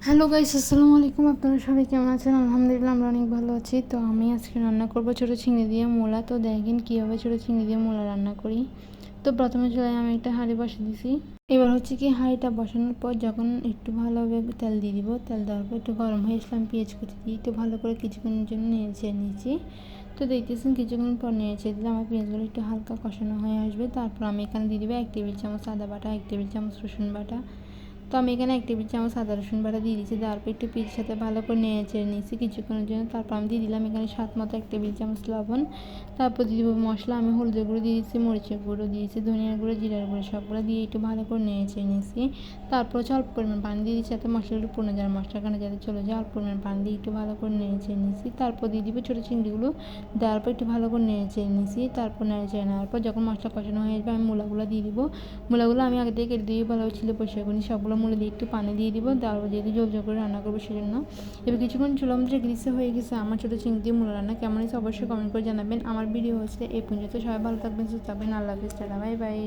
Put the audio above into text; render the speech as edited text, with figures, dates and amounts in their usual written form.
Hello guys, আসসালামু আলাইকুম। আপনারা সবাই কেমন আছেন? আলহামদুলিল্লাহ আমরা অনেক ভালো আছি। তো আমি আজকে রান্না করব ছোটো চিংড়ি দিয়ে মূলা। তো দেখেন কীভাবে ছোটো চিংড়ি দিয়ে মূলা রান্না করি। তো প্রথমে চুলায় আমি একটা হাঁড়ি বসিয়ে দিয়েছি। এবার হচ্ছে কি, হাঁড়িটা বসানোর পর যখন একটু ভালোভাবে তেল দিয়ে দিব, তেল দেওয়ার পর একটু গরম হয়ে আসলে আমি পেঁয়াজ কুচি দিই, একটু ভালো করে কিছুক্ষণের জন্য নেড়ে নিয়েছি। তো দেখতেছেন কিছুক্ষণ পর নেড়ে দিলে আমার পেঁয়াজগুলো একটু হালকা কষানো হয়ে আসবে। তারপর আমি এখানে দিয়ে দেবো 1 টেবিল চামচ আদা বাটা, 1 টেবিল চামচ রসুন বাটা। তো আমি এখানে 1 টেবিল চামচ আদা রসুন বাটা দিয়ে দিয়েছি। তারপর একটু পেঁয়াজের সাথে ভালো করে নেড়ে নিয়েছি কিছুক্ষণের জন্য। তারপর আমি দিয়ে দিলাম এখানে স্বাদ মতো 1 টেবিল চামচ লবণ। তারপর দিয়ে দেবো মশলা। আমি হলুদের গুঁড়ো দিয়েছি, মরিচের গুঁড়ো দিয়েছি, ধনিয়ার গুঁড়ো, জিরার গুঁড়ো, সবগুলো দিয়ে একটু ভালো করে নেড়ে নিয়েছি। তারপর অল্প পরিমাণ পানি দিয়ে দিচ্ছি যাতে মশলাগুলো পুড়ে যায়, মশলা কানে যাতে চলে যায়। অল্প পরিমাণ পানি দিয়ে একটু ভালো করে নেড়ে নিয়েছি। তারপর দিয়ে দিব ছোটো চিংড়িগুলো, দেওয়ার পর একটু ভালো করে নেড়ে নিয়েছি। তারপর নেড়ে নেওয়ার পর যখন মশলা কষানো হয়ে যাবে আমি মূলাগুলো দিয়ে দিব। মূলাগুলো আমি আগে থেকে কেটে দিয়ে ভালোভাবে ছিলে পরিষ্কার করি। সবগুলো মূলা দিয়ে একটু পানি দিয়ে দিব, তারপর যেহেতু জল করে রান্না করবো সেজন্য। এবার কিছুক্ষণ চুলার মধ্যে রেখে দিতে হয়ে গেছে আমার ছোটো চিংড়ি দিয়ে মূলা রান্না। কেমন হয়েছে অবশ্যই কমেন্ট করে জানাবেন। আমার ভিডিও হচ্ছে এই পর্যন্ত। সবাই ভালো থাকবেন, সুস্থ থাকবেন। আল্লাহ হাফেজ, টাটা, বাই বাই।